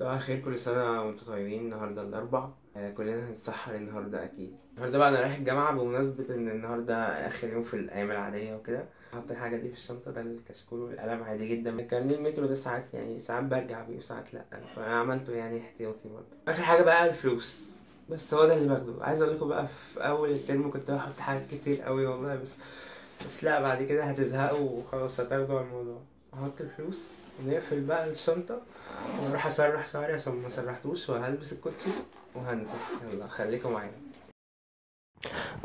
صباح الخير، كل سنة وانتم طيبين. النهاردة الأربع، كلنا هنتسحر النهاردة أكيد. النهاردة بقى أنا رايح الجامعة بمناسبة إن النهاردة آخر يوم في الأيام العادية وكده. حط الحاجة دي في الشنطة، ده الكشكول والقلم عادي جدا. كان لي المترو ده ساعات، يعني ساعات برجع بيه وساعات لأ، فأنا عملته يعني احتياطي برضه. آخر حاجة بقى الفلوس، بس هو ده اللي باخده. عايز أقول لكم بقى، في أول الترم كنت بحط حاجات كتير قوي والله، بس لا، بعد كده هتزهقوا وخلاص هتاخدوا على الموضوع. احط الفلوس ونقفل بقى الشنطة واروح اسرح شعري عشان ما سرحتوش، وهلبس الكوتشي وهنزل. يلا خليكم معايا.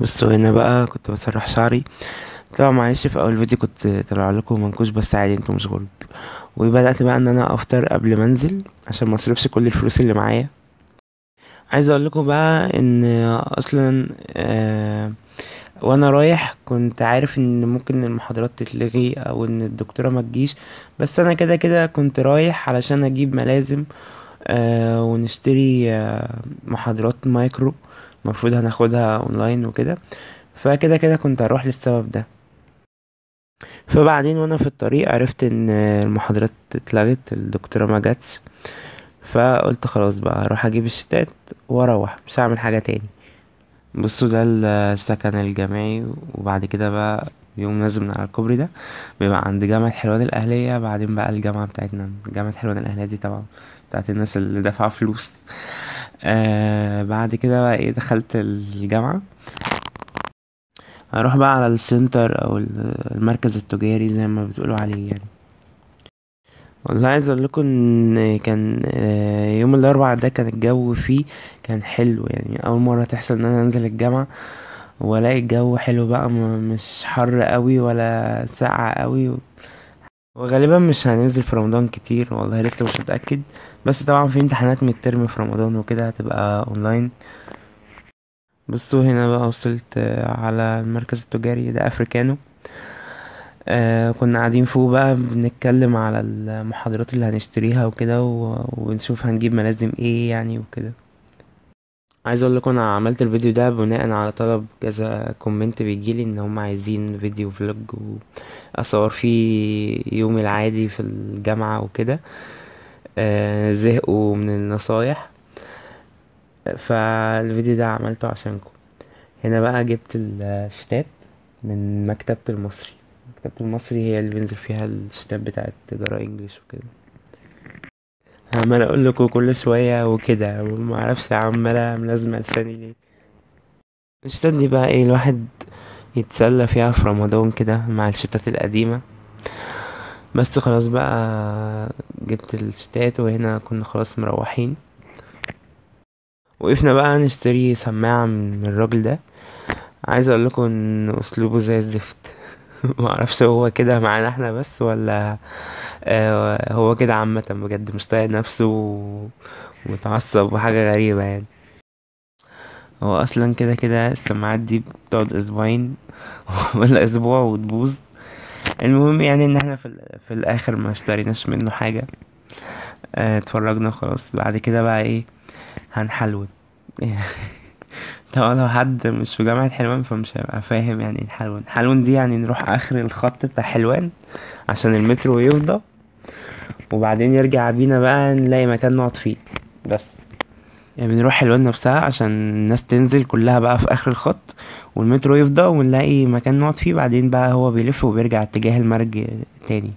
بصوا هنا بقى كنت بسرح شعري. طبعا معلش في اول فيديو كنت طلع لكم منكوش، بس عادي انتوا مش غلب. وبدأت بقى ان انا افطر قبل ما انزل عشان ما اصرفش كل الفلوس اللي معايا. عايز اقول لكم بقى ان اصلا وانا رايح كنت عارف ان ممكن المحاضرات تتلغي او ان الدكتورة ما تجيش، بس انا كده كده كنت رايح علشان اجيب ملازم ونشتري محاضرات مايكرو المفروض هناخدها اونلاين وكده. فكده كده كنت هروح للسبب ده. فبعدين وانا في الطريق عرفت ان المحاضرات اتلغت، الدكتورة ما جاتش. فقلت خلاص بقى اروح اجيب الشتات واروح، مش هعمل حاجة تاني. بصوا ده السكن الجامعي، وبعد كده بقى يوم نازل من على الكوبري ده بيبقى عند جامعة حلوان الأهلية. بعدين بقى الجامعة بتاعتنا، جامعة حلوان الأهلية دي طبعا بتاعت الناس اللي دافعة فلوس. بعد كده بقى ايه، دخلت الجامعة. هروح بقى على السنتر أو المركز التجاري زي ما بتقولوا عليه يعني. والله عايز اقول لكم ان كان يوم الاربعاء ده كان الجو فيه كان حلو، يعني اول مره تحصل ان انا انزل الجامعه والاقي الجو حلو بقى، مش حر قوي ولا ساقع قوي. وغالبا مش هننزل في رمضان كتير، والله لسه مش متاكد. بس طبعا في امتحانات من الترم في رمضان وكده هتبقى اونلاين. بصوا هنا بقى وصلت على المركز التجاري ده افريكانو. كنا قاعدين فوق بقى بنتكلم على المحاضرات اللي هنشتريها وكده ونشوف هنجيب ملازم ايه يعني وكده. عايز اقول لكم انا عملت الفيديو ده بناء على طلب كذا كومنت بيجيلي ان هم عايزين فيديو فلوج واصور فيه يومي العادي في الجامعة وكده. زهقوا من النصايح، فالفيديو ده عملته عشانكم. هنا بقى جبت الشتات من مكتبة المصري. مكتبة المصري هي اللي بينزل فيها الشتات بتاعت تجارة انجليش وكده. عمال اقول لكم كل شوية وكده وما اعرفش عمالة ملازمة لساني ليه. الشتات دي بقى ايه، الواحد يتسلى فيها في رمضان كده مع الشتات القديمة. بس خلاص بقى جبت الشتات، وهنا كنا خلاص مروحين. وقفنا بقى نشتري سماعة من الراجل ده. عايز اقول لكم ان اسلوبه زي الزفت. ما اعرفش هو كده معانا احنا بس ولا هو كده عامة بجد مش طايق نفسه ومتعصب وحاجة غريبة يعني. هو اصلا كده كده السماعات دي بتقعد اسبوعين ولا اسبوع وتبوظ. المهم يعني ان احنا في الاخر ما اشتريناش منه حاجة. اتفرجنا خلاص، بعد كده بقى ايه، هنحلوت. طبعا لو حد مش في جامعة حلوان فمش هيبقى فاهم يعني ايه حلوان. حلوان دي يعني نروح اخر الخط بتاع حلوان عشان المترو يفضى، وبعدين يرجع بينا بقى نلاقي مكان نقعد فيه بس. يعني بنروح حلوان نفسها عشان الناس تنزل كلها بقى في اخر الخط، والمترو يفضى ونلاقي مكان نقعد فيه، بعدين بقى هو بيلف وبيرجع اتجاه المرج تاني.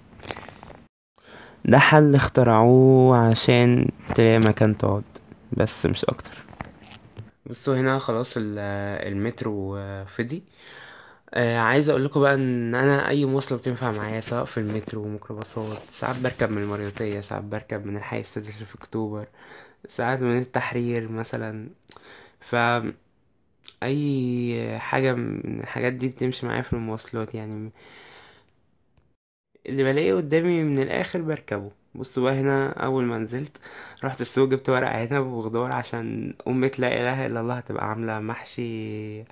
ده حل اخترعوه عشان تلاقي مكان تقعد، بس مش اكتر. بصوا هنا خلاص المترو فضي. عايز اقول لكم بقى ان انا اي مواصله بتنفع معايا، سواء في المترو وميكروباصات. ساعات بركب من المريوطيه، ساعات بركب من الحي السادس في اكتوبر، ساعات من التحرير مثلا. ف اي حاجه من الحاجات دي بتمشي معايا في المواصلات يعني. اللي بلاقيه قدامي من الاخر بركبه. بصوا بقى هنا اول ما نزلت رحت السوق، جبت ورق عنب وخضار عشان امة لا اله الا الله هتبقى عامله محشي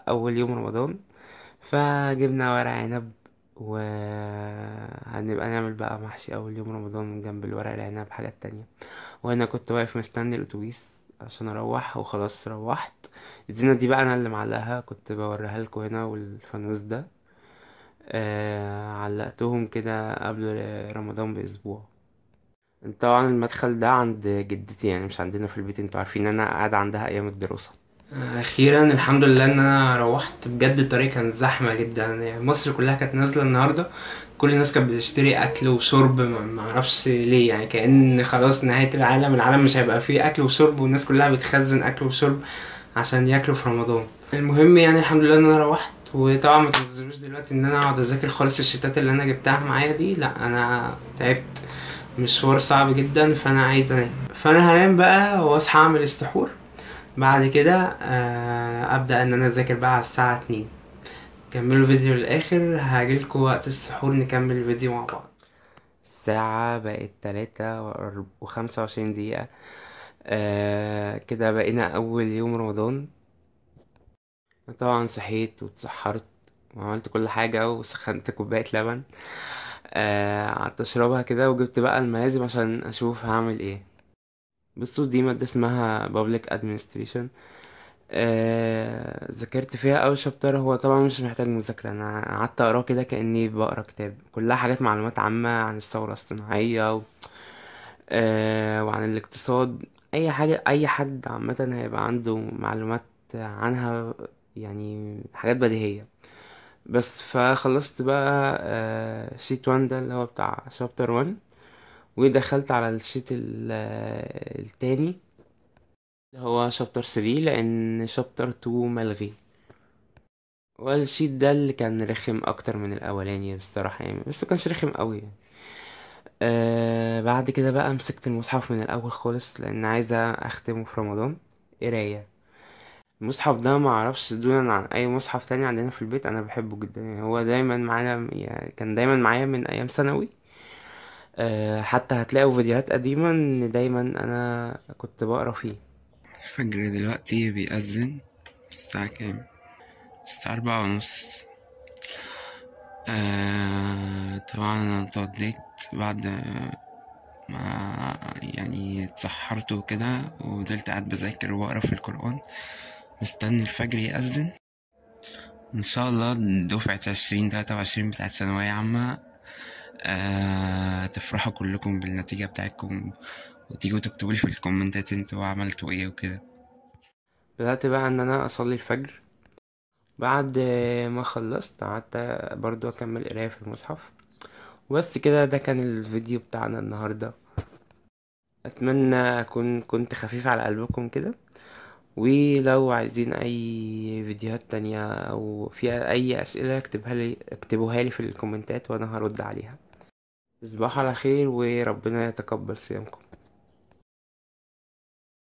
اول يوم رمضان. فجبنا ورق عنب وهنبقى نعمل بقى محشي اول يوم رمضان جنب الورق العنب حاجات تانية. وانا كنت واقف مستني الاتوبيس عشان اروح، وخلاص روحت. الزينة دي بقى انا اللي معلقها، كنت بوريها لكم هنا، والفانوس ده علقتهم كده قبل رمضان باسبوع. طبعا المدخل ده عند جدتي، يعني مش عندنا في البيت. انتوا عارفين ان انا قاعد عندها ايام الدراسة. اخيرا الحمد لله ان انا روحت. بجد الطريق كان زحمه جدا، يعني مصر كلها كانت نازله النهارده. كل الناس كانت بتشتري اكل وشرب، ما اعرفش ليه، يعني كأن خلاص نهايه العالم. العالم مش هيبقى فيه اكل وشرب، والناس كلها بتخزن اكل وشرب عشان ياكلوا في رمضان. المهم يعني الحمد لله ان انا روحت. وطبعا ما تنتظروش دلوقتي ان انا اقعد اذاكر خالص الشتات اللي انا جبتها معايا دي، لا انا تعبت. مشوار صعب جدا، فانا عايز انام. فانا هنام بقى واصحى اعمل السحور. بعد كده ابدا ان انا اذاكر بقى على الساعه 2. كملوا الفيديو للاخر، هاجيلكوا وقت السحور نكمل الفيديو مع بعض. الساعة بقت 3:25. كده بقينا أول يوم رمضان. طبعا صحيت واتسحرت وعملت كل حاجة وسخنت كوباية لبن. قعدت أشربها كده، وجبت بقى الملازم عشان أشوف هعمل ايه. بصوا، دي مادة اسمها Public Administration. ذاكرت فيها أول شابتر. هو طبعا مش محتاج مذاكرة، أنا قعدت أقراه كده كأني بقرا كتاب. كلها حاجات معلومات عامة عن الثورة الصناعية وعن الاقتصاد. أي حاجة أي حد عامة هيبقى عنده معلومات عنها، يعني حاجات بديهية. بس فخلصت بقى شيت 1 ده اللي هو بتاع شابتر 1، ودخلت على الشيت التاني اللي هو شابتر 3، لأن شابتر 2 ملغي. والشيت ده اللي كان رخم اكتر من الاولاني بصراحة، يعني بس مكانش رخم قوي يعني. بعد كده بقى مسكت المصحف من الاول خالص، لان عايزة اختمه في رمضان قراية. المصحف ده ما اعرفش دونا عن اي مصحف تاني عندنا في البيت، انا بحبه جدا. يعني هو دايما معانا، يعني كان دايما معايا من ايام ثانوي. حتى هتلاقوا فيديوهات قديمة ان دايما انا كنت بقرا فيه. الفجر دلوقتي بيأذن. الساعة كام؟ الساعة 4:30. طبعا انا اتوضيت بعد ما يعني اتسحرت وكده، وفضلت قاعد بذاكر وبقرا في القرآن مستني الفجر يأذن. ان شاء الله دفعة 2023 بتاعت ثانوية عامة تفرحوا كلكم بالنتيجة بتاعتكم، وتيجوا تكتبوا لي في الكومنتات انتوا عملتوا ايه وكده. بدأت بقى ان انا اصلي الفجر. بعد ما خلصت قعدت برضو اكمل قراية في المصحف. وبس كده، ده كان الفيديو بتاعنا النهاردة. اتمنى اكون كنت خفيف على قلبكم كده. ولو عايزين اي فيديوهات تانية او فيها اي اسئلة اكتبوها لي في الكومنتات وانا هرد عليها. تصبحوا على خير وربنا يتقبل صيامكم.